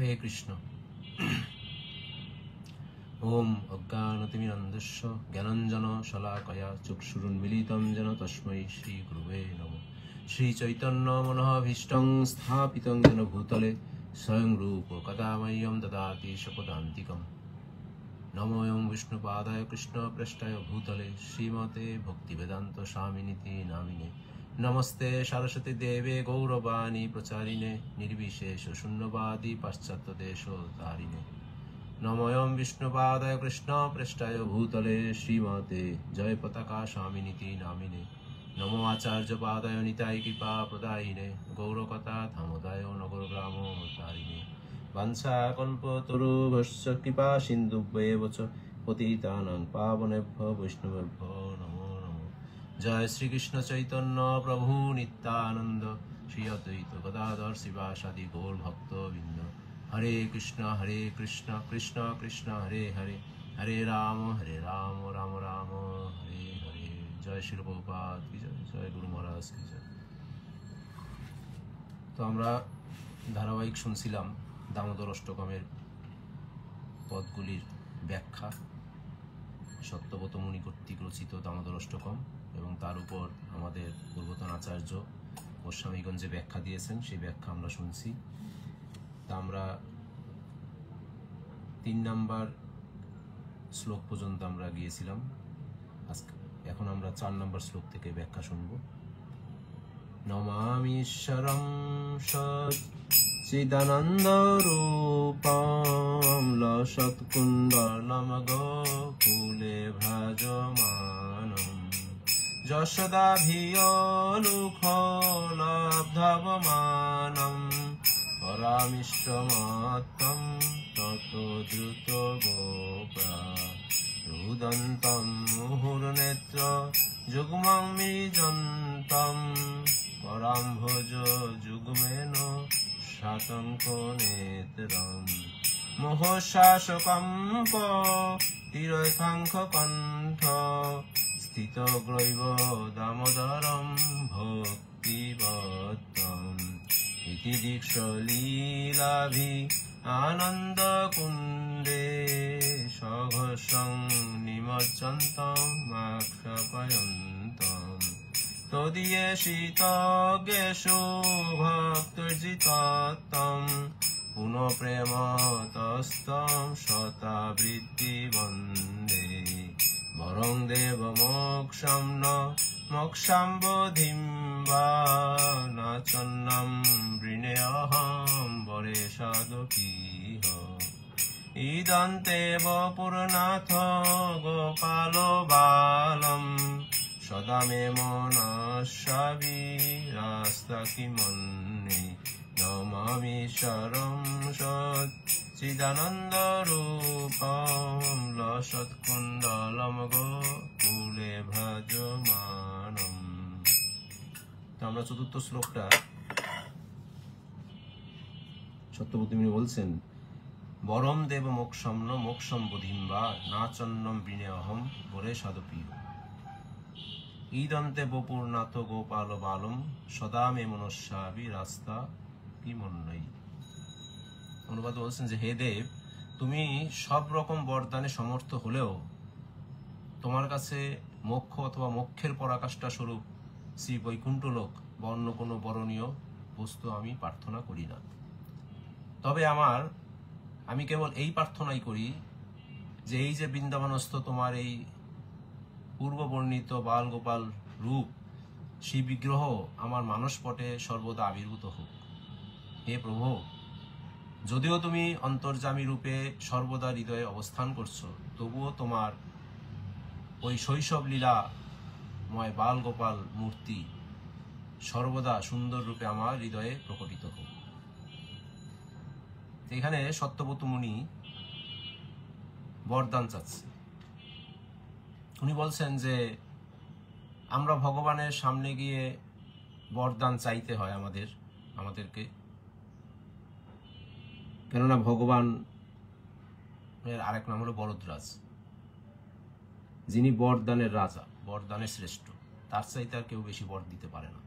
হরে কৃষ্ণ। ওম অজ্ঞানতিমিরন্ধস্য জ্ঞানাঞ্জন শলাকয়া চক্ষুরুন্মিলিतं যেন তস্मै শ্রী গুরুবে নমঃ। শ্রী চৈতন্য মনোভীষ্টং স্থাপিतं যেন ভূতলে স্বয়ং রূপ কদা মह्यं দদাতি স্বপদান্তিকম। নমো ওম বিষ্ণুপাদায় কৃষ্ণ পৃষ্ঠায় ভূতলে শ্রীমতে ভক্তিবেদান্ত স্বামিনীতি নামিনে। নমস্তে সরস্বতী দেবে গৌরবাণী প্রচারিণে নির্বিশেষ শূন্যবাদী পাশ্চাত্য দেশ তারিণে। নমো ওম বিষ্ণুপাদায় কৃষ্ণ পৃষ্ঠায় ভূতলে শ্রীমতে জয় পতাকা স্বামিনীতি নামিনে। নমো আচার্য পাদায় নিতাই কৃপা প্রদায়িনে গৌরকথা ধামোদায় নগর গ্রাম তারিণে। বাঞ্ছা কল্পতরুভ্যশ্চ কৃপা সিন্ধুভ্যেব চ পতিতানাং পাবনেভ্যো বৈষ্ণবেভ্যো নমো নমঃ। জয় শ্রীকৃষ্ণ চৈতন্য প্রভু নিত্যানন্দ শ্রী অদ্বৈত গদাধর শিবাসাদি গৌর ভক্তবৃন্দ। হরে কৃষ্ণ কৃষ্ণ কৃষ্ণ হরে হরে, হরে রাম রাম রাম হরে হরে। জয় শিল প্রভুপাদ কি জয়, জয় গুরু মহারাজ কি জয়। তো আমরা ধারাবাহিক শুনছিলাম দামোদর অষ্টকমের পদগুলির ব্যাখ্যা, সত্যব্রত মুনি কর্তৃক রচিত দামোদর অষ্টকম, এবং তার উপর আমাদের পূর্বতন আচার্য গোস্বামীগণ যে ব্যাখ্যা দিয়েছেন সেই ব্যাখ্যা আমরা শুনছি। তা আমরা 3 নম্বর শ্লোক পর্যন্ত আমরা গিয়েছিলাম। এখন আমরা 4 নম্বর শ্লোক থেকে ব্যাখ্যা শুনব। নমামিশ্বরম সচ্চিদানন্দ রূপম লসৎকুণ্ডলম গোকুলে ভ্রাজমানম যশোদাভিয়োলুখলব্ধবমানম পরামিষ্টমাত্তম ততো দ্রুত গোপ্রা রুদন্তম মুহুর্নেত্র যুগ্মং মিজন্তম পরাম্ভোজ যুগ্মেন শাতঙ্ক নেত্রম মোহশাসকম্প তিরৈকাঙ্খ কণ্ঠ স্থিত গ্রৈব দামোদরম ভক্তিবত্তম ইতি দীক্ষলীলাভি আনন্দ কুণ্ডে সঘর্ষং নিমজ্জন্তম মাক্ষপয়ন্তম তদীয়েষিতজ্ঞেষু ভক্তর্জিতত্তম পুনঃ প্রেমতস্তম শতাবৃত্তি বন্দে বরং দেব মোক্ষম ন মোক্ষাম্বোধিম বা নাচন্নম বৃণেয়হম বরে সাধকীহ ইদন্তেব পুরনাথ গোপাল বালম সদা মে মনস্যাবিরাস্তাকি মন্যে। নমামি শরম সচ্চিদানন্দ রূপম লসৎকুণ্ডলম গোকুলে ভ্রাজমানম। তো আমরা 4র্থ শ্লোকটা সত্যবতী মুনি বলছেন, বরম দেব মোক্ষম ন মোক্ষম বোধিম বা নাচন্নম বৃণেয়হম বরে সাধকীহ ঈদন্তে বপুরনাথ গোপাল বালম সদা মে মনস্যাবি রাস্তা কি মন্যই। অনুবাদ বলছেন যে, হে দেব, তুমি সব রকম বরদানে সমর্থ হলেও তোমার কাছে মোক্ষ অথবা মোক্ষের পরাকাষ্ঠা স্বরূপ শ্রী বৈকুণ্ঠ লোক বা অন্য কোনো বরণীয় বস্তু আমি প্রার্থনা করি না। তবে আমি কেবল এই প্রার্থনাই করি যে এই যে বৃন্দাবনস্থ তোমার এই পূর্ববর্ণিত বাল গোপাল রূপ শ্রী বিগ্রহ আমার মানসপটে সর্বদা আবির্ভূত হোক। হে প্রভু, যদিও তুমি অন্তর্যামী রূপে সর্বদা হৃদয়ে অবস্থান করছো, তবুও তোমার ওই শৈশব লীলাময় বাল গোপাল মূর্তি সর্বদা সুন্দর রূপে আমার হৃদয়ে প্রকটিত হোক। এখানে সত্যব্রত মুনি বরদান চাচ্ছে। উনি বলছেন যে আমরা ভগবানের সামনে গিয়ে বরদান চাইতে হয় আমাদেরকে, কেননা ভগবান আরেক নাম হলো বরদরাজ, যিনি বরদানের রাজা, বরদানের শ্রেষ্ঠ। তার চাইতে আর কেউ বেশি বর দিতে পারে না।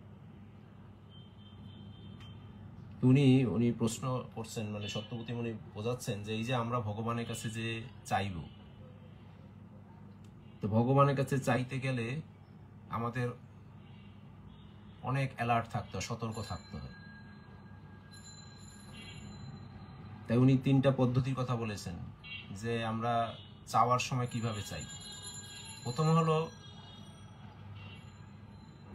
তো উনি উনি প্রশ্ন করছেন, মানে সত্যবতী উনি বোঝাচ্ছেন যে এই যে আমরা ভগবানের কাছে যে চাইব, তো ভগবানের কাছে চাইতে গেলে আমাদের অনেক অ্যালার্ট থাকতে হয়, সতর্ক থাকতে হয়। তাই উনি 3টা পদ্ধতির কথা বলেছেন যে আমরা চাওয়ার সময় কিভাবে চাই। প্রথম হলো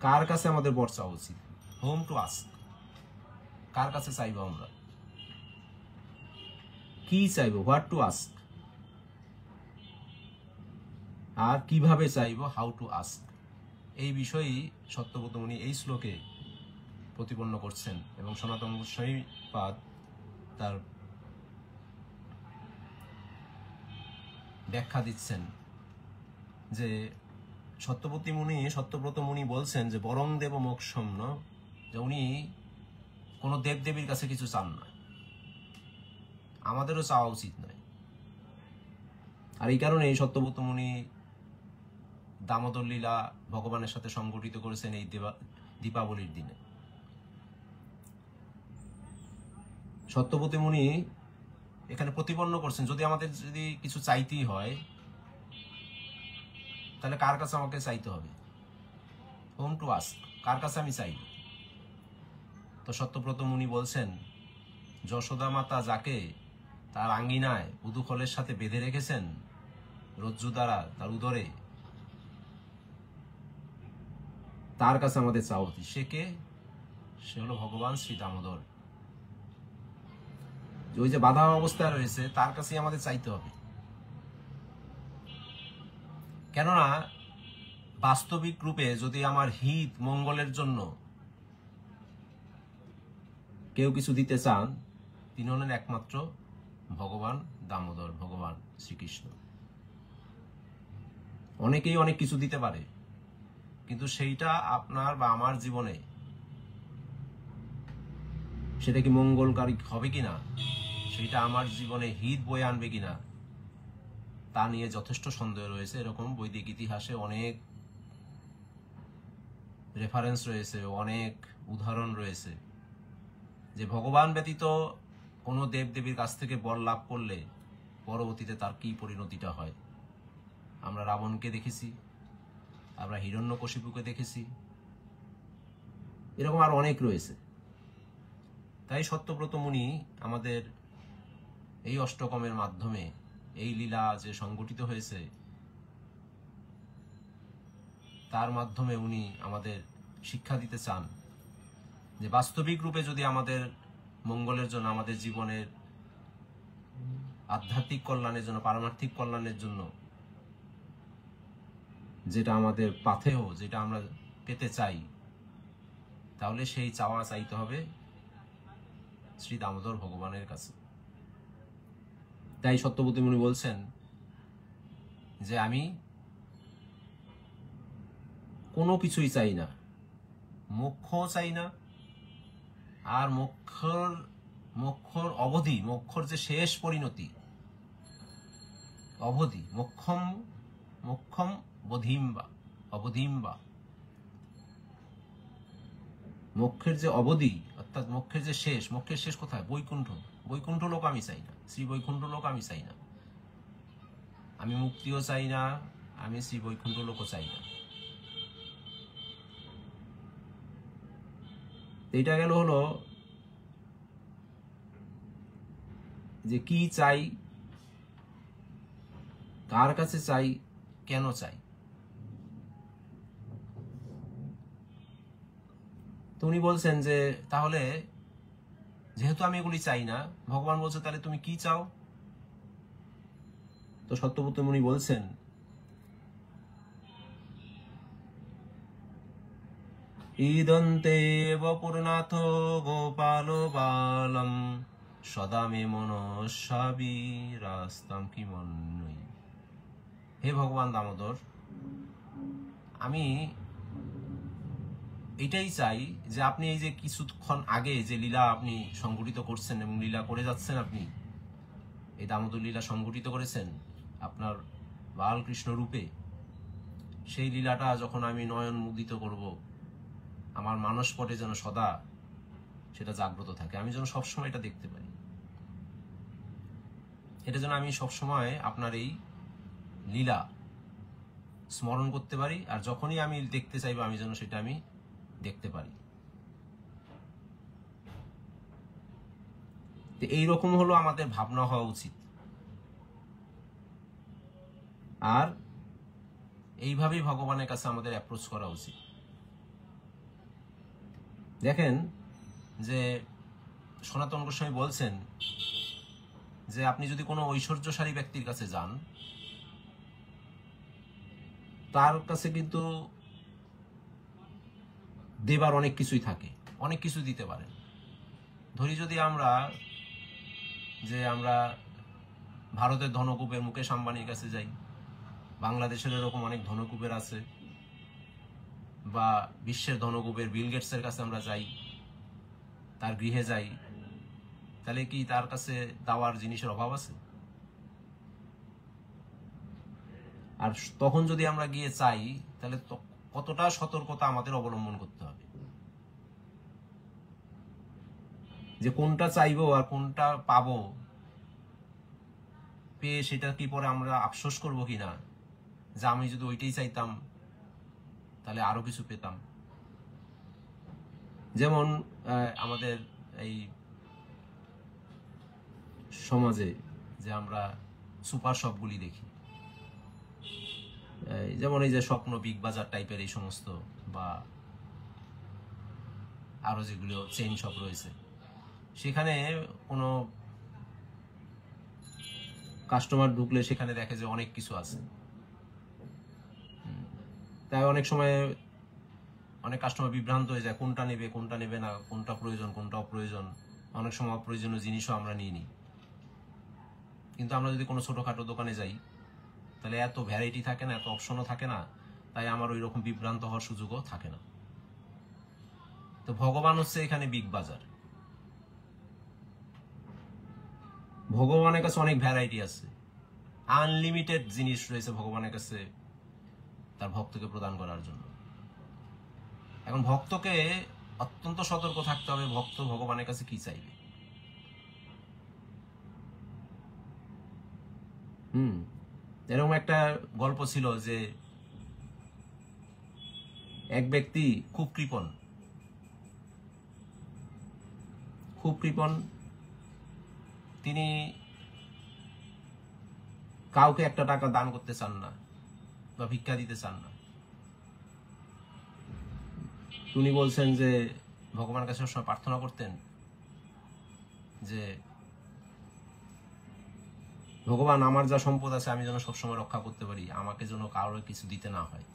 কার কাছে আমাদের বর চাওয়া উচিত, হোম টু আস্ক, কার কাছে চাইবো আমরা, কি চাইবো, হোয়াট টু আস্ক, আর কিভাবে চাইবো, হাউ টু আস্ক। এই বিষয়েই সত্যব্রত মুনি এই শ্লোকে প্রতিপন্ন করছেন এবং সনাতন গোস্বামীপাদ তার ব্যাখ্যা দিচ্ছেন যে সত্যব্রত মুনি বলছেন যে বরং দেব মোক্ষম, যে উনি কোনো দেবদেবীর কাছে কিছু চান না, আমাদেরও চাওয়া উচিত নয়। আর এই কারণেই সত্যব্রত মুনি দামোদর লীলা ভগবানের সাথে সংগঠিত করেছেন এই দীপাবলির দিনে। সত্যব্রত মুনি এখানে প্রতিপন্ন করছেন যদি আমাদের যদি কিছু চাইতেই হয় তাহলে কার কাছে আমাকে চাইতে হবে, হোম টু আস্ক, কার কাছে আমি চাই। তো সত্যব্রত মুনি বলছেন যশোদা মাতা যাকে তার আঙ্গিনায় উদুখলের সাথে বেঁধে রেখেছেন রজ্জু দ্বারা তার উদরে, তার কাছে আমাদের চাওয়া উচিত। সে কে? সে হলো ভগবান শ্রী দামোদর। ওই যে বাধা অবস্থায় রয়েছে তার কাছেই আমাদের চাইতে হবে। কেননা বাস্তবিক রূপে যদি আমার হিত মঙ্গলের জন্য কেউ কিছু দিতে চান, তিনি হলেন একমাত্র ভগবান দামোদর, ভগবান শ্রীকৃষ্ণ। অনেকেই অনেক কিছু দিতে পারে, কিন্তু সেইটা আপনার বা আমার জীবনে সেটা কি মঙ্গলকারী হবে কিনা, সেটা আমার জীবনে হিত বয়ে আনবে কিনা, তা নিয়ে যথেষ্ট সন্দেহ রয়েছে। এরকম বৈদিক ইতিহাসে অনেক রেফারেন্স রয়েছে, অনেক উদাহরণ রয়েছে যে ভগবান ব্যতীত কোনো দেবদেবীর কাছ থেকে বর লাভ করলে পরবর্তীতে তার কি পরিণতিটা হয়। আমরা রাবণকে দেখেছি, আমরা হিরণ্যকশিপুকে দেখেছি, এরকম আর অনেক রয়েছে। তাই সত্যব্রত মুনি আমাদের এই অষ্টকমের মাধ্যমে এই লীলা যে সংগঠিত হয়েছে তার মাধ্যমে উনি আমাদের শিক্ষা দিতে চান যে বাস্তবিক রূপে যদি আমাদের মঙ্গলের জন্য, আমাদের জীবনের আধ্যাত্মিক কল্যাণের জন্য, পারমার্থিক কল্যাণের জন্য যেটা আমাদের পাথেয়, যেটা আমরা পেতে চাই, তাহলে সেই চাওয়া চাইতে হবে শ্রী দামোদর ভগবানের কাছে। তাই সত্যব্রত মুনি বলছেন যে আমি কোনো কিছুই চাই না, মোক্ষও চাই না, আর মোক্ষর অবধি, মোক্ষর যে শেষ পরিণতি অবধি, মোক্ষম অবধিম্বা, মোক্ষের যে অবধি অর্থাৎ মোক্ষের যে শেষ, মোক্ষের শেষ কোথায়? বৈকুণ্ঠ লোক আমি চাই না, শ্রী বৈকুণ্ঠ লোক আমি চাই না, আমি মুক্তিও চাই না, আমি শ্রী বৈকুণ্ঠ লোকও চাই না। এইটা গেল হলো যে কি চাই, কার কাছে চাই, কেন চাই। তো উনি বলছেন যে তাহলে যেহেতু আমি এগুলি চাই না, ভগবান বলছে তাহলে তুমি কি চাও? তো সত্যব্রত মুনি বলছেন ইদন্তেব পুরনাথ গোপাল বালম সদা মে মনস্বাবিরাস্তাম কিমন্যই। হে ভগবান দামোদর, আমি এটাই চাই যে আপনি এই যে কিছুক্ষণ আগে যে লীলা আপনি সংগঠিত করছেন এবং লীলা করে যাচ্ছেন, আপনি এই দামোদর লীলা সংগঠিত করেছেন আপনার বালকৃষ্ণ রূপে, সেই লীলাটা যখন আমি নয়ন মুদিত করব, আমার মানসপটে যেন সদা সেটা জাগ্রত থাকে, আমি যেন সবসময় এটা দেখতে পারি, এটা যেন আমি সবসময় আপনার এই লীলা স্মরণ করতে পারি, আর যখনই আমি দেখতে চাইবো আমি যেন সেটা আমি দেখতে পারি। এইরকম হলো আমাদের ভাবনা হওয়া উচিত, আর এইভাবেই ভগবানের কাছে আমাদের অ্যাপ্রোচ করা উচিত। দেখেন যে সনাতন গোস্বামী বলছেন যে আপনি যদি কোনো ঐশ্বর্যশালী ব্যক্তির কাছে যান, তার কাছে কিন্তু দেবার অনেক কিছুই থাকে, অনেক কিছু দিতে পারেন। ধরি যদি আমরা ভারতের ধনকুবের মুকেশ আম্বানির কাছে যাই, বাংলাদেশের এরকম অনেক ধনকুবের আছে, বা বিশ্বের ধনকুবের বিল গেটসের কাছে আমরা যাই, তার গৃহে যাই, তাহলে কি তার কাছে দেওয়ার জিনিসের অভাব আছে? আর তখন যদি আমরা গিয়ে চাই, তাহলে কতটা সতর্কতা আমাদের অবলম্বন করতে হবে, যে কোনটা চাইবো আর কোনটা পাবো, পেয়ে সেটা কি পরে আমরা আফসোস করবো কিনা, যে আমি যদি ওইটাই চাইতাম তাহলে আরো কিছু পেতাম। যেমন আমাদের এই সমাজে যে আমরা সুপার শপগুলি দেখি, যেমন এই যে স্বপ্ন, বিগ বাজার টাইপের এই সমস্ত, বা আরো যেগুলো চেইন শপ রয়েছে, সেখানে কোনো কাস্টমার ঢুকলে সেখানে দেখে যে অনেক কিছু আছে। তাই অনেক সময় অনেক কাস্টমার বিভ্রান্ত হয়ে যায়, কোনটা নেবে কোনটা নেবে না, কোনটা প্রয়োজন কোনটা অপ্রয়োজন। অনেক সময় অপ্রয়োজনীয় জিনিসও আমরা নিয়ে নিই। কিন্তু আমরা যদি কোনো ছোটখাটো দোকানে যাই, তাহলে এত ভ্যারাইটি থাকে না, এত অপশনও থাকে না, তাই আমার ওই রকম বিভ্রান্ত হওয়ার সুযোগও থাকে না। তো ভগবান হচ্ছে এখানে বিগ বাজার। ভগবানের কাছে অনেক ভ্যারাইটি আছে, আনলিমিটেড জিনিস রয়েছে ভগবানের কাছে তার ভক্তকে প্রদান করার জন্য। এখন ভক্তকে অত্যন্ত সতর্ক থাকতে হবে, ভক্ত ভগবানের কাছে কি চাইবে। এরকম একটা গল্প ছিল যে এক ব্যক্তি খুব কৃপণ, তিনি কাউকে একটা টাকা দান করতে চান না বা ভিক্ষা দিতে চান না। তিনি বলছেন যে ভগবানের কাছে সবসময় প্রার্থনা করতেন যে ভগবান, আমার যা সম্পদ আছে আমি যেন সবসময় রক্ষা করতে পারি, আমাকে যেন কারোর কিছু দিতে না হয়,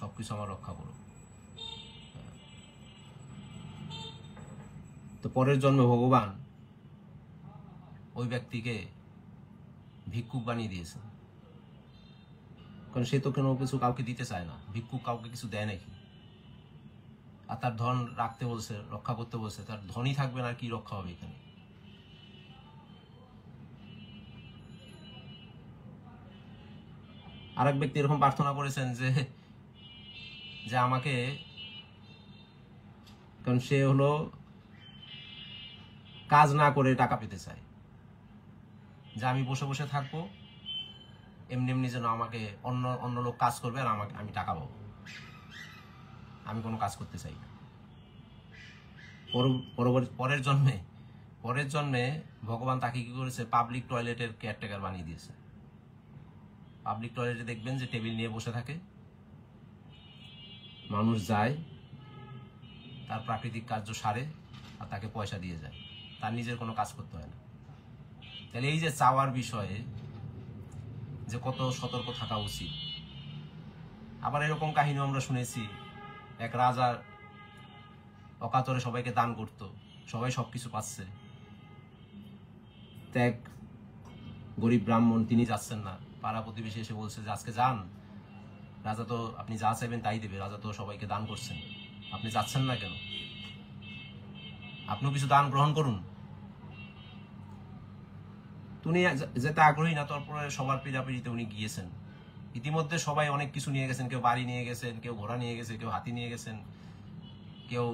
সবকিছু আমার রক্ষা করো। তো পরের জন্মে ভগবান ওই ব্যক্তিকে ভিক্ষুক বানিয়ে দিয়েছেন, কারণ সে তো কোনো কিছু কাউকে দিতে চায় না। ভিক্ষুক কাউকে কিছু দেয় নাকি? আর তার ধন রাখতে বলছে, রক্ষা করতে বলছে, তার ধনই থাকবে না, কি রক্ষা হবে এখানে? আর এক ব্যক্তি এরকম প্রার্থনা করেছেন যে আমাকে, কারণ সে হলো কাজ না করে টাকা পেতে চায়, যে আমি বসে বসে থাকবো, এমনি এমনি যেন আমাকে অন্য লোক কাজ করবে আর আমি টাকা পাবো, আমি কোনো কাজ করতে চাই না। পরের জন্মে ভগবান তাকে কি করেছে, পাবলিক টয়লেটের কেয়ারটেকার বানিয়ে দিয়েছে। পাবলিক টয়লেটে দেখবেন যে টেবিল নিয়ে বসে থাকে, মানুষ যায়, তার প্রাকৃতিক কার্য সারে আর তাকে পয়সা দিয়ে যায়, তার নিজের কোনো কাজ করতে হয় না। তাহলে এই যে চাওয়ার বিষয়ে যে কত সতর্ক থাকা উচিত। আবার এরকম কাহিনী আমরা শুনেছি, এক রাজা অকাতরে সবাইকে দান করত, সবাই সবকিছু পাচ্ছে, এক গরিব ব্রাহ্মণ তিনি যাচ্ছেন না, পাড়া প্রতিবেশী এসে বলছে যে আজকে যান, রাজা তো আপনি যা চাইবেন তাই দেবে, রাজা তো সবাইকে দান করছেন, আপনি যাচ্ছেন না কেন? আপনিও কিছু দান গ্রহণ করুন। উনি যেতে আগ্রহী না, তারপরে সবার পীড়াপিড়িতে উনি গিয়েছেন। ইতিমধ্যে সবাই অনেক কিছু নিয়ে গেছেন, কেউ বাড়ি নিয়ে গেছেন, কেউ ঘোড়া নিয়ে গেছে, কেউ হাতি নিয়ে গেছেন, কেউ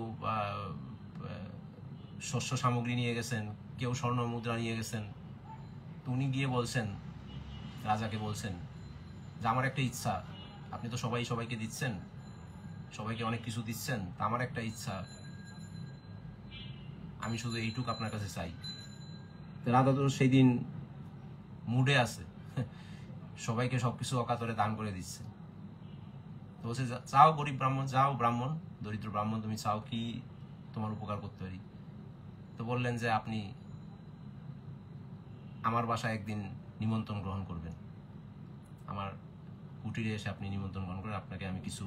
শস্য সামগ্রী নিয়ে গেছেন, কেউ স্বর্ণ মুদ্রা নিয়ে গেছেন। তো উনি গিয়ে বলছেন, রাজাকে বলছেন যে আমার একটা ইচ্ছা, আপনি তো সবাইকে দিচ্ছেন, সবাইকে অনেক কিছু দিচ্ছেন, তা আমার একটা ইচ্ছা, আমি শুধু এইটুকু আপনার কাছে চাই। রাজা তো সেই দিন মুডে আছে, সবাইকে সবকিছু অকাতরে দান করে দিচ্ছে। তো বলছে, চাও গরিব ব্রাহ্মণ, যাও ব্রাহ্মণ, দরিদ্র ব্রাহ্মণ, তুমি চাও কি তোমার উপকার করতে পারি? তো বললেন যে আপনি আমার বাসায় একদিন নিমন্ত্রণ গ্রহণ করবেন, আমার কুটিরে এসে আপনি নিমন্ত্রণ গ্রহণ করেন, আপনাকে আমি কিছু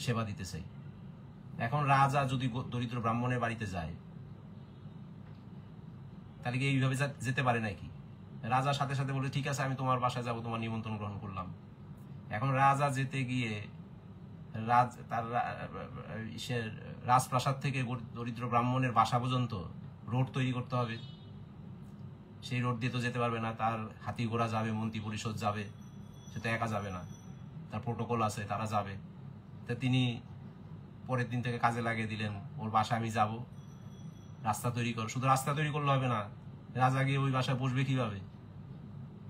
সেবা দিতে চাই। এখন রাজা যদি দরিদ্র ব্রাহ্মণের বাড়িতে যায়, তাহলে কি এইভাবে যেতে পারে নাকি? রাজার সাথে সাথে বলে, ঠিক আছে আমি তোমার বাসায় যাবো, তোমার নিমন্ত্রণ গ্রহণ করলাম। এখন রাজা যেতে গিয়ে তার রাজপ্রাসাদ থেকে দরিদ্র ব্রাহ্মণের বাসা পর্যন্ত রোড তৈরি করতে হবে। সেই রোড দিয়ে তো যেতে পারবে না, তার হাতি ঘোড়া যাবে, মন্ত্রী পরিষদ যাবে, সে তো একা যাবে না, তার প্রোটোকল আছে, তারা যাবে। তা তিনি পরের দিন থেকে কাজে লাগিয়ে দিলেন, ওর বাসায় আমি যাব, রাস্তা তৈরি কর। শুধু রাস্তা তৈরি করলে হবে না, রাজা গিয়ে ওই বাসায় বসবে কিভাবে?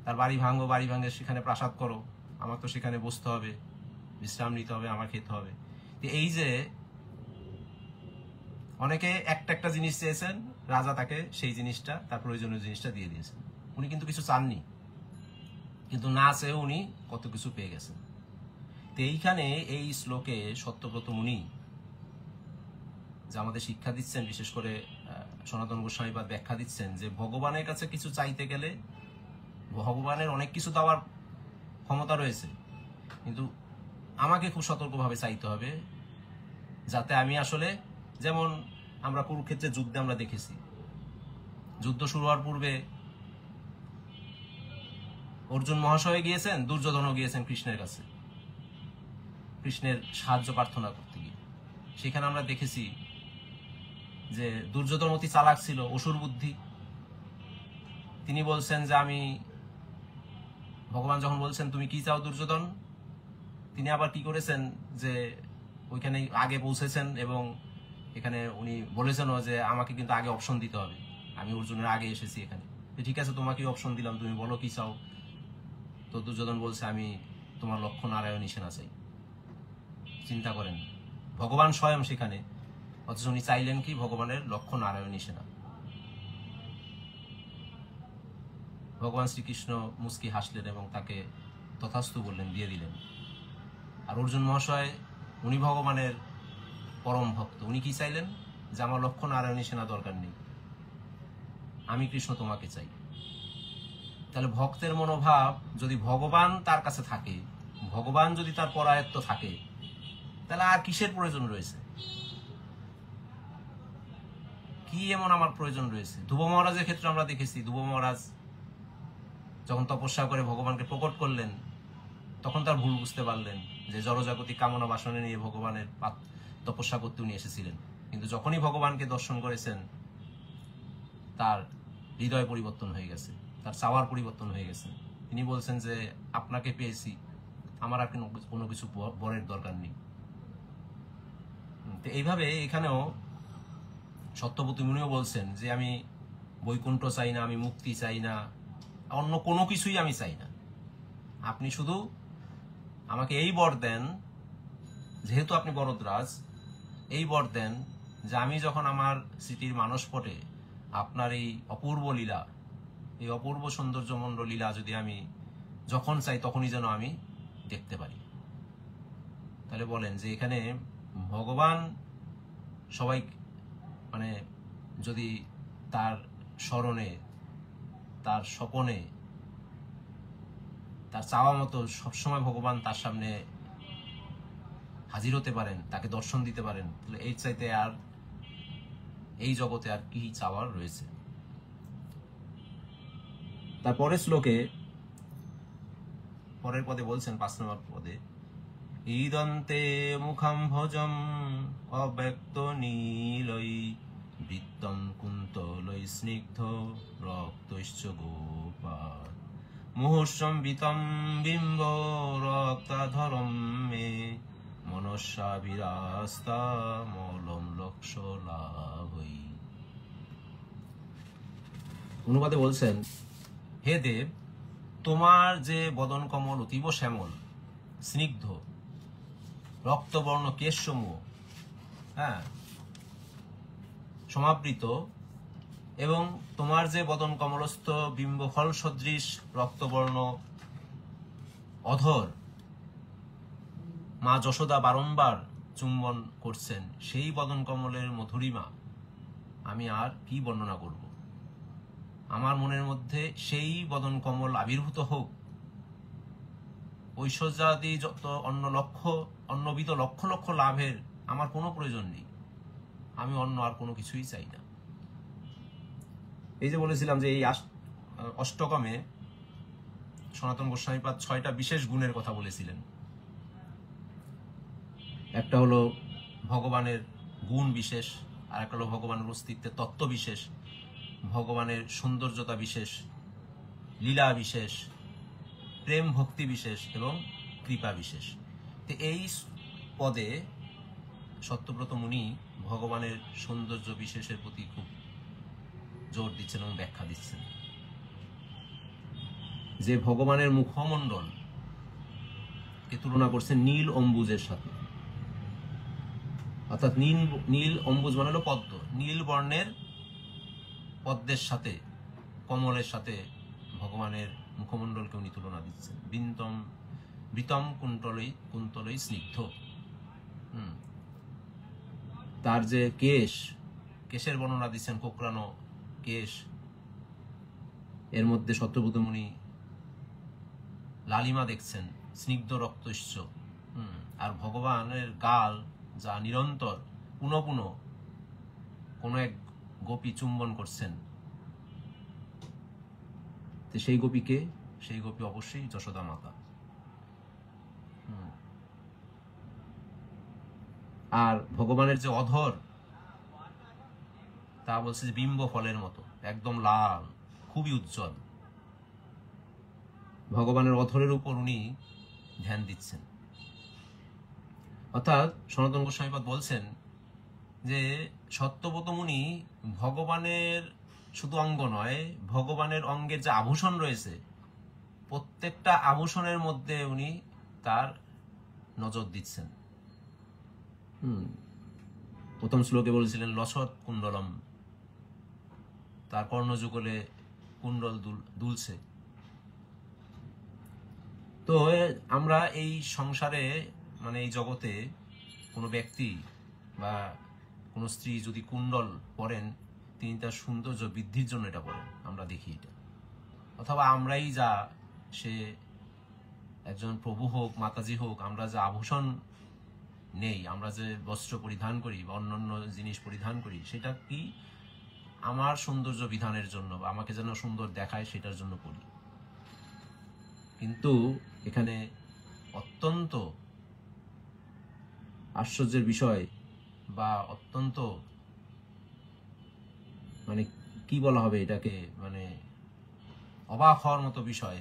তার বাড়ি ভাঙো, বাড়ি ভাঙে সেখানে প্রাসাদ করো, আমার তো সেখানে বসতে হবে, বিশ্রাম নিতে হবে, আমার খেতে হবে। এই যে অনেকে একটা জিনিস চেয়েছেন, রাজা তাকে সেই জিনিসটা, তার প্রয়োজনীয় জিনিসটা দিয়ে দিয়েছেন। উনি কিন্তু কিছু চাননি, কিন্তু না চেয়ে উনি কত কিছু পেয়ে গেছেন। তো এইখানে এই শ্লোকে সত্যব্রত মুনি যে আমাদের শিক্ষা দিচ্ছেন, বিশেষ করে সনাতন গোস্বামীপাদ ব্যাখ্যা দিচ্ছেন যে ভগবানের কাছে কিছু চাইতে গেলে ভগবানের অনেক কিছু দেওয়ার ক্ষমতা রয়েছে, কিন্তু আমাকে খুব সতর্কভাবে চাইতে হবে, যাতে আমি আসলে, যেমন আমরা কুরুক্ষেত্রের যুদ্ধে আমরা দেখেছি, যুদ্ধ শুরু হওয়ার পূর্বে অর্জুন মহাশয় গিয়েছেন, দুর্যোধনও গিয়েছেন কৃষ্ণের কাছে, কৃষ্ণের সাহায্য প্রার্থনা করতে গিয়ে। সেখানে আমরা দেখেছি যে দুর্যোধন অতি চালাক ছিল, অসুর বুদ্ধি। তিনি বলছেন যে আমি, ভগবান যখন বলছেন তুমি কি চাও দুর্যোধন, তিনি আবার কি করেছেন যে ওইখানে আগে পৌঁছেছেন এবং এখানে উনি বলেছেনও যে আমাকে কিন্তু আগে অপশন দিতে হবে, আমি অর্জুনের আগে এসেছি এখানে, ঠিক আছে তোমাকে অপশন দিলাম, তুমি বলো কি চাও। তো দুর্যোধন বলছে আমি তোমার লক্ষ্য নারায়ণী সেনা চাই। চিন্তা করেন, ভগবান স্বয়ং সেখানে, অথচ উনি চাইলেন কি? ভগবানের লক্ষ্য নারায়ণী সেনা। ভগবান শ্রীকৃষ্ণ মুস্কি হাসলেন এবং তাকে তথাস্তু বললেন, দিয়ে দিলেন। আর অর্জুন মহাশয়, উনি ভগবানের পরম ভক্ত, উনি কি চাইলেন? যে আমার লক্ষ্য নারায়ণী সেনা দরকার নেই, আমি কৃষ্ণ তোমাকে চাই। তাহলে ভক্তের মনোভাব যদি ভগবান তার কাছে থাকে, ভগবান যদি তার পরায়ত্ত থাকে, তাহলে আর কিসের প্রয়োজন রয়েছে? কি এমন আমার প্রয়োজন রয়েছে? ধ্রুব মহারাজের ক্ষেত্রে আমরা দেখেছি, ধ্রুব মহারাজ যখন তপস্যা করে ভগবানকে প্রকট করলেন, তখন তার ভুল বুঝতে পারলেন যে জড়জাগতিক কামনা বাসনে নিয়ে ভগবানের তপস্যা করতে উনি এসেছিলেন। কিন্তু যখনই ভগবানকে দর্শন করেছেন, তার হৃদয় পরিবর্তন হয়ে গেছে, তার চাওয়ার পরিবর্তন হয়ে গেছে। তিনি বলছেন যে আপনাকে পেয়েছি, আমার আর কোনো কিছু বরের দরকার নেই। তো এইভাবে এখানেও সত্যবতী মুনিও বলছেন যে আমি বৈকুণ্ঠ চাই না, আমি মুক্তি চাই না, অন্য কোনো কিছুই আমি চাই না, আপনি শুধু আমাকে এই বর দেন, যেহেতু আপনি বরদরাজ, এই বর দেন যে আমি যখন আমার স্মৃতির মানসপটে আপনার এই অপূর্ব লীলা, এই অপূর্ব সৌন্দর্যমণ্ড লীলা যদি আমি যখন চাই তখনই যেন আমি দেখতে পারি। তাহলে বলেন যে এখানে ভগবান সবাই, মানে যদি তার স্মরণে, তার স্বপনে, তার চাওয়া মতো সবসময় ভগবান তার সামনে হাজির হতে পারেন, তাকে দর্শন দিতে পারেন, তাহলে এই চাইতে আর এই জগতে আর কি চাওয়ার রয়েছে? তারপরের শ্লোকে, পরের পদে বলছেন, 5 নম্বর পদে, ঈদন্তে মুখম ভজম অব্যক্ত নীলৈ বৃত্তম কুন্তলৈ স্নিগ্ধ রক্তৈশ্চ গোপাল মুহুর্ষম বিতম বিম্ব রক্তাধরম মে মনস্যাভিরাস্তা মলম লক্ষ লাভই। অনুবাদে বলছেন, হে দেব, তোমার যে বদন কমল অতীব শ্যামল, স্নিগ্ধ, রক্তবর্ণ কেশসমূহ সমাবৃত, এবং তোমার যে বদন কমলস্থ বিম্বফল সদৃশ রক্তবর্ণ অধর মা যশোদা বারংবার চুম্বন করছেন, সেই বদন কমলের মধুরিমা আমি আর কি বর্ণনা করব। আমার মনের মধ্যে সেই বদন কমল আবির্ভূত হোক, ঐশ্বর্যাদি যত অন্যবিধ লক্ষ লক্ষ লাভের আমার কোনো প্রয়োজন নেই। আমি অন্য আর কোনো কিছুই চাই না। এই যে বলেছিলাম যে এই অষ্টকমে সনাতন গোস্বামীপাদ 6টা বিশেষ গুণের কথা বলেছিলেন। একটা হলো ভগবানের গুণ বিশেষ, আর একটা হলো ভগবানের অস্তিত্বের তত্ত্ব বিশেষ, ভগবানের সৌন্দর্যতা বিশেষ, লীলা বিশেষ, প্রেম ভক্তি বিশেষ এবং কৃপা বিশেষ। তো এই পদে সত্যব্রত মুনি ভগবানের সৌন্দর্য বিশেষের প্রতি খুব জোর দিচ্ছেন এবং ব্যাখ্যা দিচ্ছেন যে ভগবানের মুখমণ্ডল কে তুলনা করছেন নীল অম্বুজের সাথে। অর্থাৎ নীল অম্বুজ মানে হলো পদ্ম, নীল বর্ণের পদ্মের সাথে, কমলের সাথে ভগবানের মুখমণ্ডলকে উনি তুলনা দিচ্ছেন। বৃতম কুন্তলই স্নিগ্ধ। তার যে কেশের বর্ণনা দিচ্ছেন, কোকড়ানো কেশ, এর মধ্যে সত্যব্রত মুনি লালিমা দেখছেন, স্নিগ্ধ রক্তস্য। আর ভগবানের গাল যা নিরন্তর পুনঃ পুনঃ কোনো এক গোপী চুম্বন করছেন, সেই গোপী অবশ্যই যশোদা মাতা। আর ভগবানের যে অধর, তা বলছে যে বিম্ব ফলের মতো, একদম লাল, খুবই উজ্জ্বল। ভগবানের অধরের উপর উনি ধ্যান দিচ্ছেন। অর্থাৎ সনাতন গোস্বামীপাদ বলছেন যে সত্যব্রত মুনি ভগবানের শুধু অঙ্গ নয়, ভগবানের অঙ্গের যে আভূষণ রয়েছে, প্রত্যেকটা আভূষণের মধ্যে উনি তার নজর দিচ্ছেন। প্রথম শ্লোকে বলেছিলেন লসৎ কুণ্ডলম, তার কর্ণযুগলে কুণ্ডল দুলছে। তো আমরা এই সংসারে, মানে এই জগতে কোনো ব্যক্তি বা কোনো স্ত্রী যদি কুণ্ডল পরেন, তিনি তার সৌন্দর্য বৃদ্ধির জন্য এটা পরেন, আমরা দেখি এটা। অথবা আমরাই যা, সে একজন প্রভু হোক, মাতাজি হোক, আমরা যে আভূষণ নেই, আমরা যে বস্ত্র পরিধান করি বা অন্যান্য জিনিস পরিধান করি, সেটা কি আমার সৌন্দর্য বিধানের জন্য বা আমাকে যেন সুন্দর দেখায় সেটার জন্য করি। কিন্তু এখানে অত্যন্ত আশ্চর্যের বিষয় বা অত্যন্ত, মানে কি বলা হবে এটাকে, মানে অবাক হওয়ার মতো বিষয়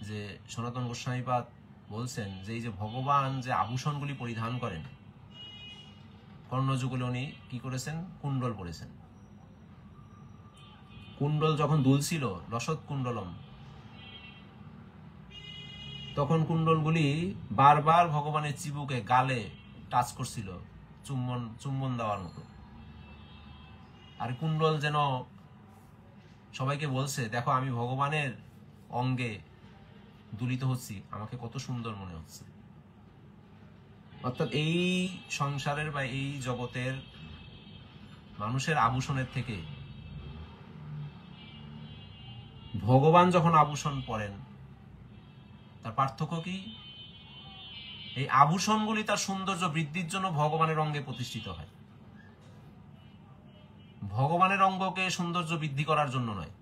যে সনাতন গোস্বামীপাদ বলছেন যে এই যে ভগবান যে আভূষণগুলি পরিধান করেন, কর্ণযুগলে উনি কি করেছেন, কুণ্ডল পরেছেন। কুণ্ডল যখন দুলছিল, লসৎ কুণ্ডলম, তখন কুণ্ডলগুলি বারবার ভগবানের চিবুকে, গালে টাচ করছিল, চুম্বন দেওয়ার মতো। আর কুণ্ডল যেন সবাইকে বলছে, দেখো আমি ভগবানের অঙ্গে দুলিত হচ্ছি, আমাকে কত সুন্দর মনে হচ্ছে। অর্থাৎ এই সংসারের বা এই জগতের মানুষের আভূষণের থেকে ভগবান যখন আভূষণ পরেন, তার পার্থক্য কি? এই আভূষণগুলি তার সৌন্দর্য বৃদ্ধির জন্য ভগবানের অঙ্গে প্রতিষ্ঠিত হয়, ভগবানের অঙ্গকে সৌন্দর্য বৃদ্ধি করার জন্য নয়।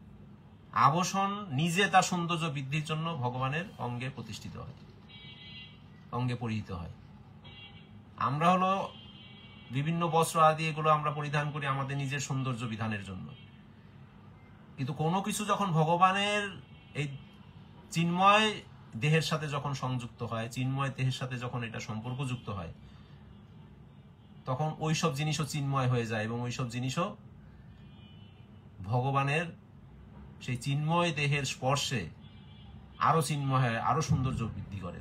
আভূষণ নিজে তার সৌন্দর্য বৃদ্ধির জন্য ভগবানের অঙ্গে প্রতিষ্ঠিত হয়, অঙ্গে পরিহিত হয়। আমরা হলো বিভিন্ন বস্ত্র আদি এগুলো আমরা পরিধান করি আমাদের নিজের সৌন্দর্য বিধানের জন্য, কিন্তু কোনো কিছু যখন ভগবানের এই চিন্ময় দেহের সাথে যখন সংযুক্ত হয়, চিন্ময় দেহের সাথে যখন এটা সম্পর্কযুক্ত হয়, তখন ওইসব জিনিসও চিন্ময় হয়ে যায় এবং ওইসব জিনিসও ভগবানের সেই চিন্ময় দেহের স্পর্শে আরো চিন্ময় হয়, আরো সৌন্দর্য বৃদ্ধি করে।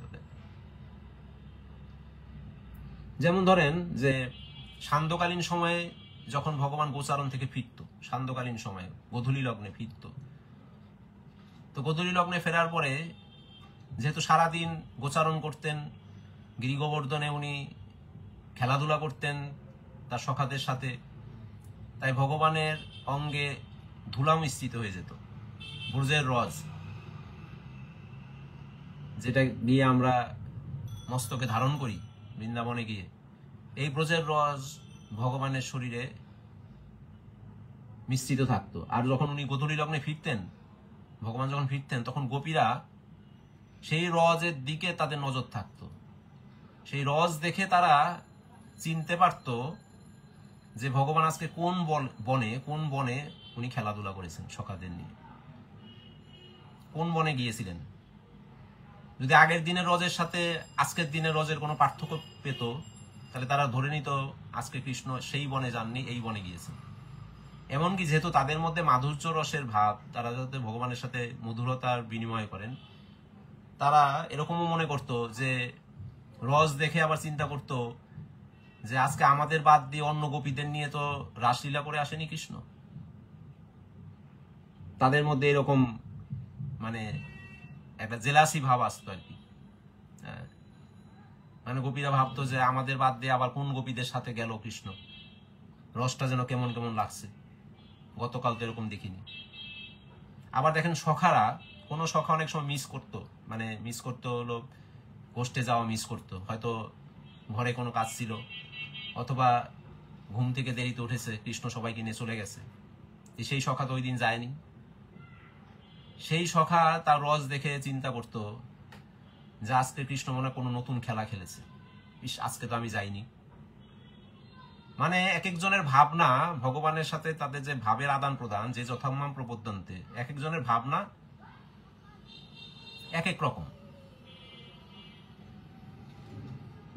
যেমন ধরেন যে সান্ধ্যকালীন সময়ে যখন ভগবান গোচারণ থেকে ফিরত, সান্ধ্যকালীন সময়ে গোধূলি লগ্নে ফিরত, তো গোধূলি লগ্নে ফেরার পরে যেহেতু সারাদিন গোচারণ করতেন, গিরিগোবর্ধনে উনি খেলাধুলা করতেন তার সখাদের সাথে, তাই ভগবানের অঙ্গে ধুলা মিশ্রিত হয়ে যেত। ব্রজের রজ, যেটা দিয়ে আমরা মস্তকে ধারণ করি বৃন্দাবনে গিয়ে, এই ব্রজের রজ ভগবানের শরীরে মিশ্রিত থাকতো। আর যখন উনি গোধূলি লগ্নে ফিরতেন, ভগবান যখন ফিরতেন, তখন গোপীরা সেই রজের দিকে তাদের নজর থাকতো। সেই রজ দেখে তারা চিনতে পারত যে ভগবান আজকে কোন বনে উনি খেলাধুলা করেছেন সখাদের নিয়ে, কোন বনে গিয়েছিলেন। যদি আগের দিনের রজের সাথে আজকের দিনের রজের কোনো পার্থক্য পেত, তাহলে তারা ধরে নিত আজকে কৃষ্ণ সেই বনে যাননি, এই বনে গিয়েছেন। এমনকি যেহেতু তাদের মধ্যে মাধুর্য রসের ভাব, তারা যাতে ভগবানের সাথে মধুরতার বিনিময় করেন, তারা এরকমও মনে করত যে রস দেখে আবার চিন্তা করত যে আজকে আমাদের বাদ দিয়ে অন্য গোপীদের নিয়ে তো রাসলীলা করে আসেনি কৃষ্ণ। তাদের মধ্যে এরকম মানে একটা জেলাসি ভাব আসতো আর কি। মানে গোপীরা ভাবতো যে আমাদের বাদ দিয়ে আবার কোন গোপীদের সাথে গেল কৃষ্ণ, রসটা যেন কেমন কেমন লাগছে, গতকাল তো এরকম দেখিনি। আবার দেখেন সখারা, কোন সখা অনেক সময় মিস করতো হলো গোষ্ঠে যাওয়া মিস করতো, হয়তো ঘরে কোনো কাজ ছিল, অথবা ঘুম থেকে দেরিতে উঠেছে, কৃষ্ণ সবাইকে নিয়ে চলে গেছে, সেই সখা তো ওই দিন যায়নি। সেই সখা তার রস দেখে চিন্তা করতো যে আজকে কৃষ্ণ মনে কোনো নতুন খেলা খেলেছে, আজকে তো আমি যাইনি। মানে এক একজনের ভাবনা, ভগবানের সাথে তাদের যে ভাবের আদান প্রদান, যে যথাম্মাম প্রপদ্যন্তে, এক একজনের ভাবনা এক এক রকম।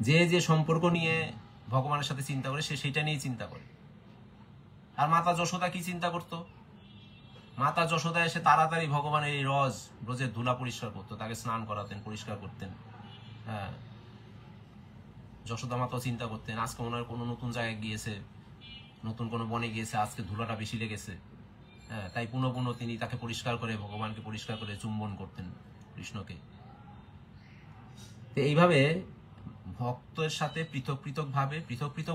যে যে সম্পর্ক নিয়ে ভগবানের সাথে চিন্তা করে, সে সেইটা নিয়ে চিন্তা করে। আর মাতা যশোদা কি চিন্তা করত? মাতা যশোদা এসে তাড়াতাড়ি ভগবানের এই ব্রজের ধুলা পরিষ্কার করতো, তাকে স্নান করাতেন, পরিষ্কার করতেন। হ্যাঁ, যশোদা মাতাও চিন্তা করতেন আজকে মনে হয় কোনো নতুন জায়গায় গিয়েছে, নতুন কোনো বনে গিয়েছে, আজকে ধুলাটা বেশি লেগেছে। হ্যাঁ, তাই পুনঃ পুনঃ তিনি তাকে পরিষ্কার করে, ভগবানকে পরিষ্কার করে চুম্বন করতেন কৃষ্ণকে। তো এইভাবে ভক্তের সাথে পৃথক পৃথক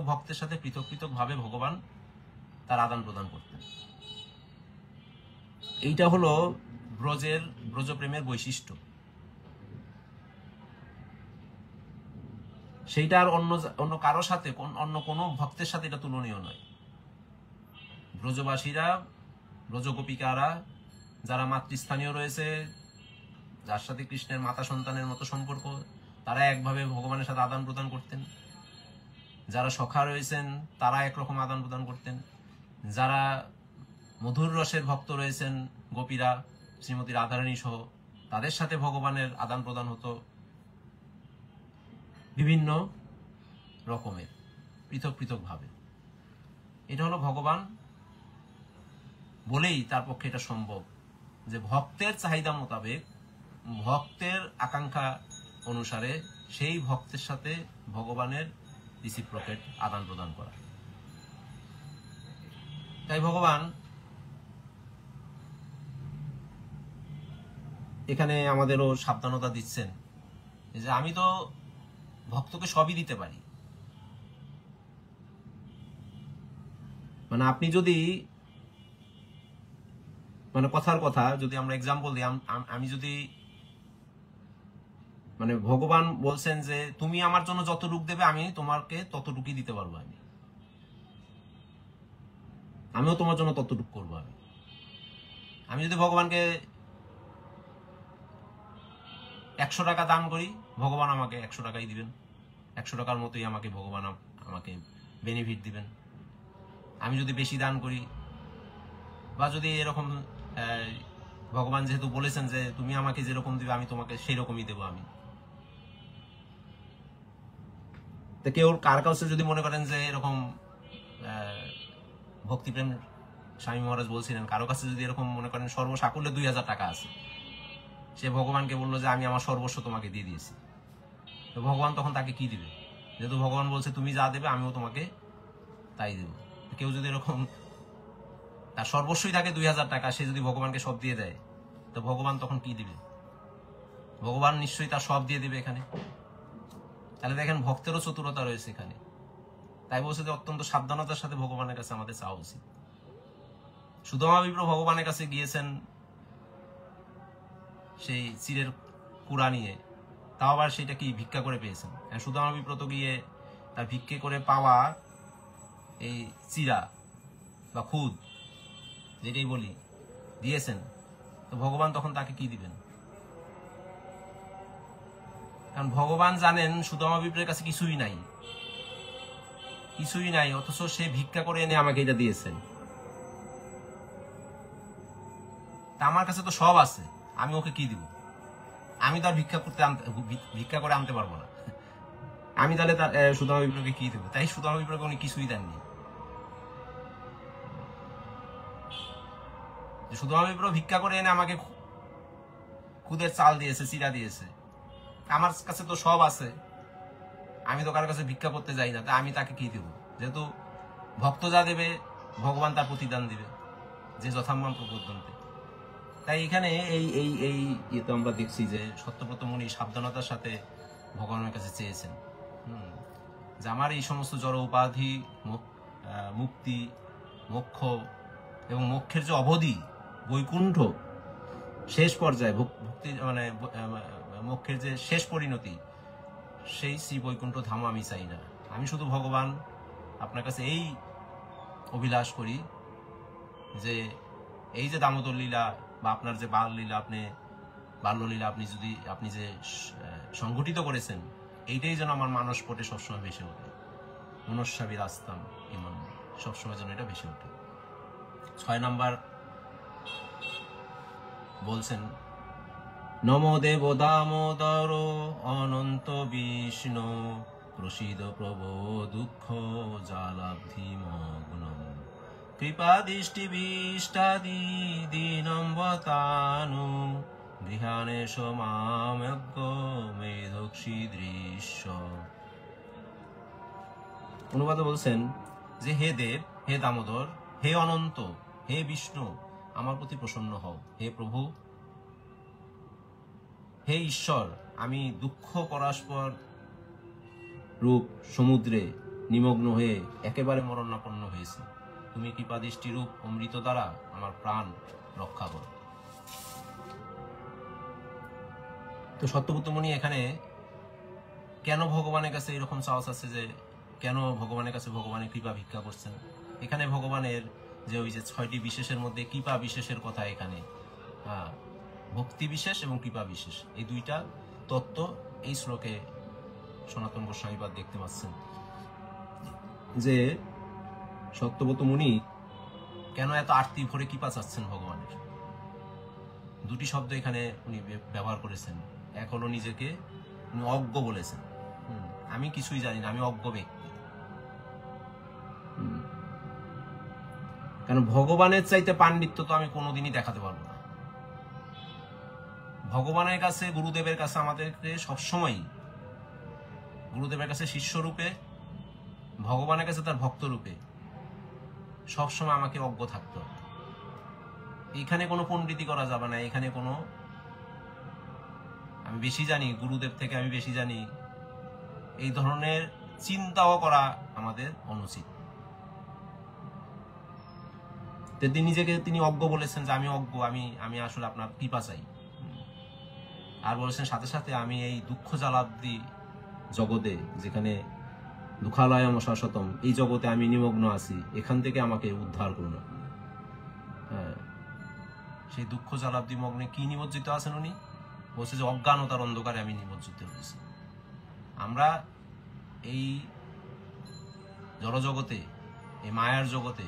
ভক্তের সাথে পৃথক পৃথক ভাবে ভগবান তার আদান প্রদান করতেন। এইটা হলো ব্রজপ্রেমের বৈশিষ্ট্য। সেইটা আর অন্য কারো সাথে, অন্য কোনো ভক্তের সাথে এটা তুলনীয় নয়। ব্রজবাসীরা, ব্রজগোপিকারা যারা মাতৃস্থানীয় রয়েছে, যার সাথে কৃষ্ণের মাতা সন্তানের মতো সম্পর্ক, তারা একভাবে ভগবানের সাথে আদান প্রদান করতেন। যারা সখা রয়েছেন তারা একরকম আদান প্রদান করতেন। যারা মধুর রসের ভক্ত রয়েছেন, গোপীরা, শ্রীমতী রাধারানী সহ, তাদের সাথে ভগবানের আদান প্রদান হতো বিভিন্ন রকমের, পৃথক পৃথক ভাবে। এটা হলো ভগবান বলেই তার পক্ষে এটা সম্ভব যে ভক্তের চাহিদা মোতাবেক, ভক্তের আকাঙ্ক্ষা অনুসারে সেই ভক্তের সাথে ভগবানের রিসিপ্রোকেট আদান প্রদান করা। তাই ভগবান এখানে আমাদেরও সাবধানতা দিচ্ছেন যে আমি তো ভক্তকে সবই দিতে পারি। মানে আপনি যদি, মানে কথার কথা যদি আমরা এক্সাম্পল দিই, আমি যদি, মানে ভগবান বলছেন যে তুমি আমার জন্য যতটুকু দেবে আমি তোমাকে ততটুকুই দিতে পারবো, আমিও তোমার জন্য ততটুকু করবো। আমি যদি ভগবানকে 100 টাকা দান করি, ভগবান আমাকে 100 টাকাই দিবেন, 100 টাকার মতোই আমাকে ভগবান আমাকে বেনিফিট দিবেন। আমি যদি বেশি দান করি, বা যদি এরকম ভগবান যেহেতু বলেছেন যে তুমি আমাকে যেরকম দিবে আমি তোমাকে সেই রকমই দেবো আমি। তো কেউ কার কাছে যদি মনে করেন যে এরকম ভক্তিপ্রেম স্বামী মহারাজ বলছিলেন, কারো কাছে যদি এরকম মনে করেন সর্বসাকুল্যে 2000 টাকা আছে, সে ভগবানকে বললো যে আমি আমার সর্বস্ব তোমাকে দিয়ে দিয়েছি, তো ভগবান তখন তাকে কি দিবে? যেহেতু ভগবান বলছে তুমি যা দেবে আমিও তোমাকে তাই দেব। কেউ যদি এরকম তার সর্বস্বই থাকে 2000 টাকা, সে যদি ভগবানকে সব দিয়ে দেয়, তো ভগবান তখন কি দিবে? ভগবান নিশ্চয়ই তার সব দিয়ে দিবে এখানে। তাহলে দেখেন ভক্তেরও চতুরতা রয়েছে এখানে। তাই বলছে যে অত্যন্ত সাবধানতার সাথে ভগবানের কাছে আমাদের চাওয়া উচিত। সুদামা বিপ্র ভগবানের কাছে গিয়েছেন সেই চিরের কুড়া নিয়ে, তাও আবার সেটা কি ভিক্ষা করে পেয়েছেন। সুদামা বিপ্র তো গিয়ে তার ভিক্ষে করে পাওয়া এই চিরা বা খুদ যেটাই বলি দিয়েছেন, তো ভগবান তখন তাকে কি দিবেন? কারণ ভগবান জানেন সুদামা বিপ্রের কাছে কিছুই নাই, কিছুই নাই, অথচ সে ভিক্ষা করে এনে আমাকে এটা দিয়েছেন। তা আমার কাছে তো সব আছে, আমি ওকে কি দিব? আমি তো আর ভিক্ষা করে আনতে পারবো না। আমি তাহলে তার সুদামা বিপ্রকে কি দেবো? তাই সুদামা বিপ্রকে উনি কিছুই দেননি। সুদামা বিপ্র ভিক্ষা করে এনে আমাকে খুদের চাল দিয়েছে, চিরা দিয়েছে। আমার কাছে তো সব আছে, আমি তো কারোর কাছে ভিক্ষা করতে যাই না, তা আমি তাকে কি দেব? যেহেতু ভক্ত যা দেবে ভগবান তার প্রতিদান দিবে, যে যথাম্মান প্রবর্তন্তে। তাই এখানে এই এই এই ইয়ে তো আমরা দেখছি যে সত্যব্রত মুনি সাবধানতার সাথে ভগবানের কাছে চেয়েছেন যে আমার এই সমস্ত জড় উপাধি, মুক্তি, মোক্ষ এবং মোক্ষের যে অবধি বৈকুণ্ঠ শেষ পর্যায়ে, ভক্তি মানে মোক্ষের যে শেষ পরিণতি, সেই শ্রী বৈকুণ্ঠ ধাম আমি চাই না। আমি শুধু ভগবান আপনার কাছে এই অভিলাষ করি যে এই যে দামোদর লীলা বা আপনার যে বাললীলা, বাল্যলীলা আপনি যে সংগঠিত করেছেন, এইটাই যেন আমার মানসপটে সবসময় ভেসে ওঠে। মনস্যাবী রাস্তাম ইমান, সবসময় যেন এটা ভেসে ওঠে। 6 নাম্বার বলছেন, নম দেব দামোদর অনন্ত বিষ্ণু প্রসিদ প্রভো দুঃখ জালাব্ধি মগ্নম কৃপা দৃষ্টি বিষ্টাদি দীনম্বতানু গৃহানেশ মামজ্ঞ মেধক্ষী দৃশ্য। অনুবাদে বলছেন যে হে দেব, হে দামোদর, হে অনন্ত, হে বিষ্ণু, আমার প্রতি প্রসন্ন হও। হে প্রভু, হে ঈশ্বর, আমি দুঃখ পরস্পর রূপ সমুদ্রে নিমগ্ন হয়ে একেবারে মরণাপন্ন হয়েছি। তুমি কৃপাদৃষ্টি রূপ অমৃত দ্বারা আমার প্রাণ রক্ষা করো। তো সত্যব্রত মুনি এখানে কেন ভগবানের কাছে এরকম চাওয়া আছে, যে কেন ভগবানের কাছে ভগবানের কৃপা ভিক্ষা করছেন? এখানে ভগবানের যে ওই যে 6টি বিশেষের মধ্যে কৃপা বিশেষের কথা এখানে, ভক্তি বিশেষ এবং কৃপা বিশেষ, এই দুইটা তত্ত্ব এই শ্লোকে সনাতন গোস্বামীপাদ দেখতে পাচ্ছেন। যে সত্যব্রত মুনি কেন এত আরতি ভরে কৃপা চাচ্ছেন ভগবানের, দুটি শব্দ এখানে উনি ব্যবহার করেছেন। এক হলো নিজেকে উনি অজ্ঞ বলেছেন, আমি কিছুই জানি না, আমি অজ্ঞ ব্যক্তি। কারণ ভগবানের চাইতে পাণ্ডিত্য তো আমি কোনোদিনই দেখাতে পারবো না। ভগবানের কাছে, গুরুদেবের কাছে আমাদেরকে সবসময়, গুরুদেবের কাছে শিষ্য রূপে, ভগবানের কাছে তার ভক্ত রূপে সবসময় আমাকে অজ্ঞ থাকতে হবে। এখানে কোনো পণ্ডিতি করা যাবে না, এখানে কোনো আমি বেশি জানি, গুরুদেব থেকে আমি বেশি জানি, এই ধরনের চিন্তাও করা আমাদের অনুচিত। নিজেকে তিনি অজ্ঞ বলেছেন যে আমি অজ্ঞ, আমি আসলে আপনার কৃপা চাই। আর বলেছেন সাথে সাথে আমি এই দুঃখ জালাব্ধি জগতে, যেখানে দুঃখালয়ম শাশ্বতম, এই জগতে আমি নিমগ্ন আছি, এখান থেকে আমাকে উদ্ধার করুন। সেই দুঃখ জালাব্ধি মগ্নে কি নিমজ্জিত আছেন উনি? বলছে যে অজ্ঞানতার অন্ধকারে আমি নিমজ্জিত রয়েছি। আমরা এই জড়জগতে, এই মায়ার জগতে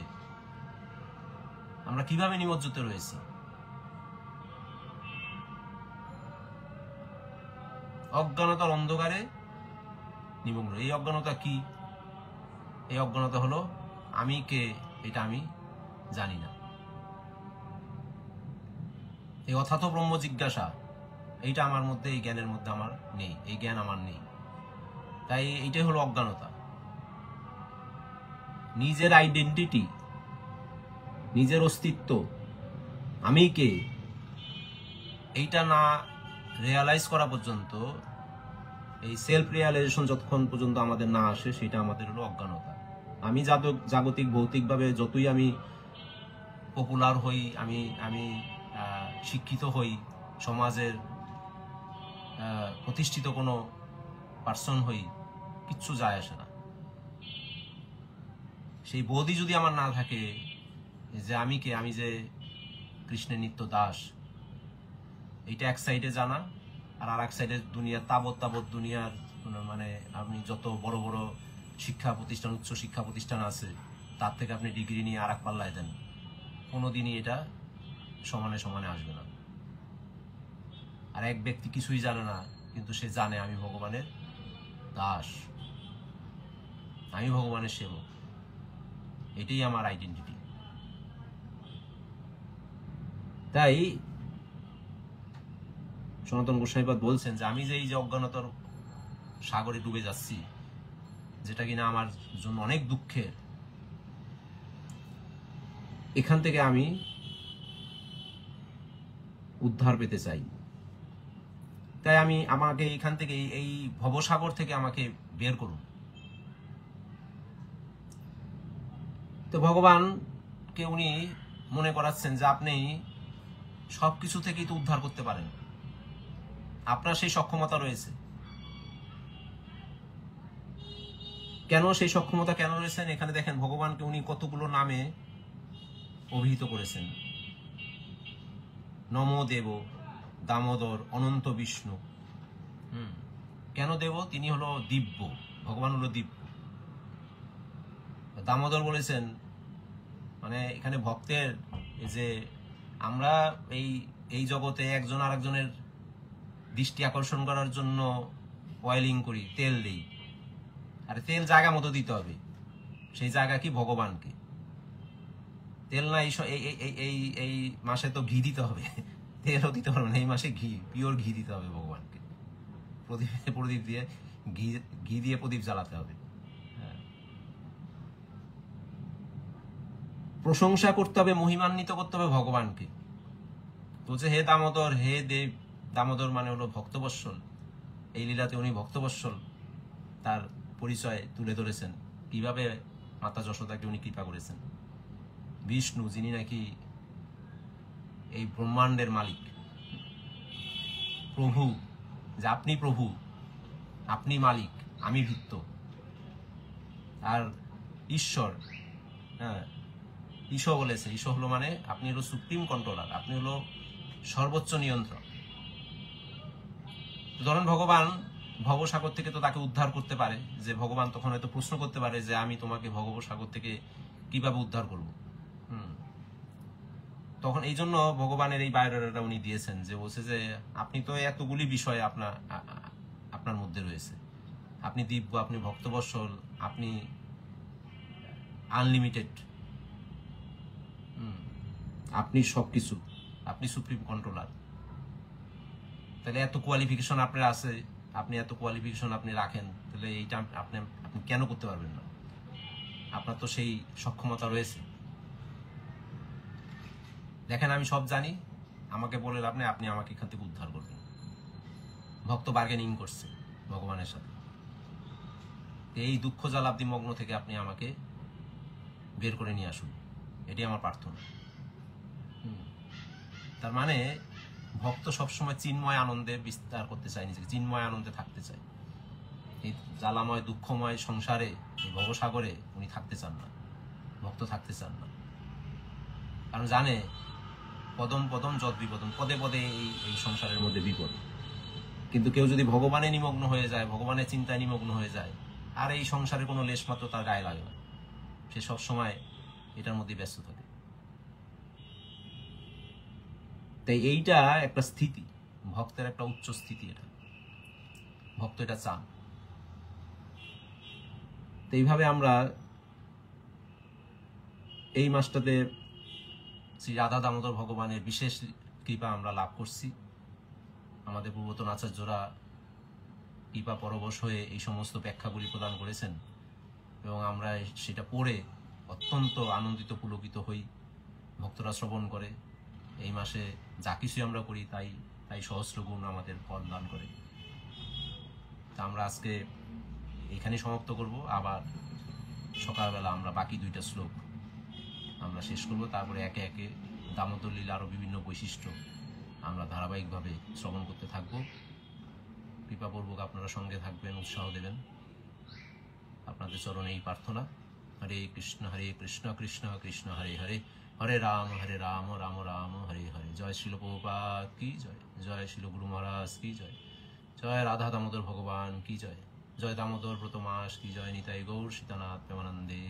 আমরা কিভাবে নিমজ্জিত রয়েছি? অজ্ঞানতার অন্ধকারে নিমগ্ন। এই অজ্ঞানতা কি? এই অজ্ঞানতা হলো আমি কে এটা আমি জানি না। এই অথাত ব্রহ্ম জিজ্ঞাসা এইটা আমার মধ্যে, এই জ্ঞানের মধ্যে আমার নেই, এই জ্ঞান আমার নেই। তাই এইটাই হলো অজ্ঞানতা। নিজের আইডেন্টিটি, নিজের অস্তিত্ব, আমি কে, এইটা না রিয়ালাইজ করা পর্যন্ত, এই সেলফ রিয়ালাইজেশন যতক্ষণ পর্যন্ত আমাদের না আসে, সেটা আমাদের হলো অজ্ঞানতা। আমি জাগতিক ভৌতিকভাবে যতই আমি পপুলার হই, আমি আমি শিক্ষিত হই, সমাজের প্রতিষ্ঠিত কোনো পার্সন হই, কিচ্ছু যায় আসে না। সেই বোধই যদি আমার না থাকে যে আমি কে, আমি যে কৃষ্ণের নিত্য দাস, এইটা এক সাইডে জানা, আর এক সাইডে দুনিয়ার তাবৎ দুনিয়ার মানে আপনি যত বড় বড় শিক্ষা প্রতিষ্ঠান, উচ্চ শিক্ষা প্রতিষ্ঠান আছে, তার থেকে আপনি ডিগ্রি নিয়ে আর এক পাল্লায় দেন, কোনোদিনই এটা সমানে সমানে আসবে না। আর এক ব্যক্তি কিছুই জানে না, কিন্তু সে জানে আমি ভগবানের দাস, আমি ভগবানের সেবক, এটাই আমার আইডেন্টিটি। তাই সনাতন গোস্বামীপাদ বলছেন যে আমি যে এই যে অজ্ঞানতার সাগরে ডুবে যাচ্ছি, যেটা কিনা আমার জন্য অনেক দুঃখের, এখান থেকে আমি উদ্ধার পেতে চাই। তাই আমাকে এখান থেকে, এই ভবসাগর থেকে আমাকে বের করুন। তো ভগবানকে উনি মনে করাচ্ছেন যে আপনি সবকিছু থেকেই তো উদ্ধার করতে পারেন, আপনার সেই সক্ষমতা রয়েছে। কেন সেই সক্ষমতা কেন রয়েছেন? এখানে দেখেন ভগবানকে উনি কতগুলো নামে অভিহিত করেছেন। নম দেব, দামোদর, অনন্ত বিষ্ণু। কেন দেব? তিনি হলো দিব্য, ভগবান হলো দিব্য। দামোদর বলেছেন, মানে এখানে ভক্তের যে আমরা এই জগতে একজন আরেকজনের দৃষ্টি আকর্ষণ করার জন্য অয়েলিং করি, তেল দেই, আর তেল জায়গা মতো দিতে হবে। সেই জায়গা কি? ভগবানকে। তেল না এই মাসে তো ঘি দিতে হবে, তেলও দিতে পারবে না, এই মাসে ঘি, পিওর ঘি দিতে হবে ভগবানকে। প্রদীপ দিয়ে ঘি দিয়ে প্রদীপ জ্বালাতে হবে। প্রশংসা করতে হবে, মহিমান্বিত করতে হবে ভগবানকে। বলছে হে দামোদর, হে দেব। দামোদর মানে হলো ভক্তবৎসল। এই লীলাতে উনি ভক্তবৎসল তার পরিচয় তুলে ধরেছেন, কিভাবে মাতা যশোদাকে উনি কৃপা করেছেন। বিষ্ণু, যিনি নাকি এই ব্রহ্মাণ্ডের মালিক, প্রভু, যে আপনি প্রভু, আপনি মালিক, আমি ভৃত্য। আর ঈশ্বর, হ্যাঁ, ঈশ বলেছে, ঈশ হলো মানে আপনি হলো সুপ্রিম কন্ট্রোলার, আপনি হলো সর্বোচ্চ নিয়ন্ত্রক। ধরেন ভগবান ভবসাগর থেকে তো তাকে উদ্ধার করতে পারে, যে ভগবান তখন হয়তো প্রশ্ন করতে পারে যে আমি তোমাকে ভবসাগর থেকে কিভাবে উদ্ধার করব। তখন এই জন্য ভগবানের এই বায়োডাটাটা উনি দিয়েছেন, যে বলছে যে আপনি তো এতগুলি বিষয় আপনার মধ্যে রয়েছে, আপনি দিব্য, আপনি ভক্তবৎসল, আপনি আনলিমিটেড, আপনি সবকিছু, আপনি সুপ্রিম কন্ট্রোলার। তাহলে এত কোয়ালিফিকেশন আপনার আছে, আপনি এত কোয়ালিফিকেশন আপনি রাখেন, তাহলে এইটা আপনি কেন করতে পারবেন না? আপনার তো সেই সক্ষমতা রয়েছে। দেখেন আমি সব জানি, আমাকে বলে লাভ নেই, আপনি আমাকে এখান থেকে উদ্ধার করবেন। ভক্ত বার্গেনিং করছে ভগবানের সাথে, এই দুঃখ জ্বালাব্দি মগ্ন থেকে আপনি আমাকে বের করে নিয়ে আসুন, এটাই আমার প্রার্থনা। তার মানে ভক্ত সবসময় চিন্ময় আনন্দে বিস্তার করতে চায়, নিজেকে চিন্ময় আনন্দে থাকতে চায়। এই জ্বালাময় দুঃখময় সংসারে, এই ভবসাগরে উনি থাকতে চান না, ভক্ত থাকতে চান না। কারণ জানে পদম পদম যদ বিপদম, পদে পদে এই সংসারের মধ্যে বিপদ। কিন্তু কেউ যদি ভগবানে নিমগ্ন হয়ে যায়, ভগবানের চিন্তায় নিমগ্ন হয়ে যায়, আর এই সংসারে কোনো লেশ মাত্র তার গায়ে লাগে না, সে সবসময় এটার মধ্যে ব্যস্ত থাকে। তাই এইটা একটা স্থিতি, ভক্তের একটা উচ্চ স্থিতি এটা। ভক্ত এটা চান। তো এইভাবে আমরা এই মাসটাতে শ্রী রাধা দামোদর ভগবানের বিশেষ কৃপা আমরা লাভ করছি। আমাদের পূর্বতন আচার্যরা কৃপা পরবশ হয়ে এই সমস্ত ব্যাখ্যাগুলি প্রদান করেছেন এবং আমরা সেটা পড়ে অত্যন্ত আনন্দিত পুলকিত হই। ভক্তরা শ্রবণ করে। এই মাসে যা কিছুই আমরা করি তাই তাই সহস্র গুণ আমাদের ফল দান করে। তা আমরা আজকে এখানেই সমাপ্ত করব। আবার সকালবেলা আমরা বাকি 2টা শ্লোক আমরা শেষ করব। তারপরে একে একে দামোদর লীলা আরও বিভিন্ন বৈশিষ্ট্য আমরা ধারাবাহিকভাবে শ্রবণ করতে থাকব। কৃপাপূর্বক আপনারা সঙ্গে থাকবেন, উৎসাহ দেবেন। আপনাদের চরণে এই প্রার্থনা। হরে কৃষ্ণ কৃষ্ণ কৃষ্ণ হরে হরে, হরে রাম রাম রাম হরে হরে। জয় শিল প্রভুপাদ কি জয়, জয় শিল গুরু মহারাজ কি জয়, জয় রাধা দামোদর ভগবান কি জয়, জয় দামোদর ব্রত মাস কি জয়। নিতাই গৌর সীতানাথ প্রেমানন্দে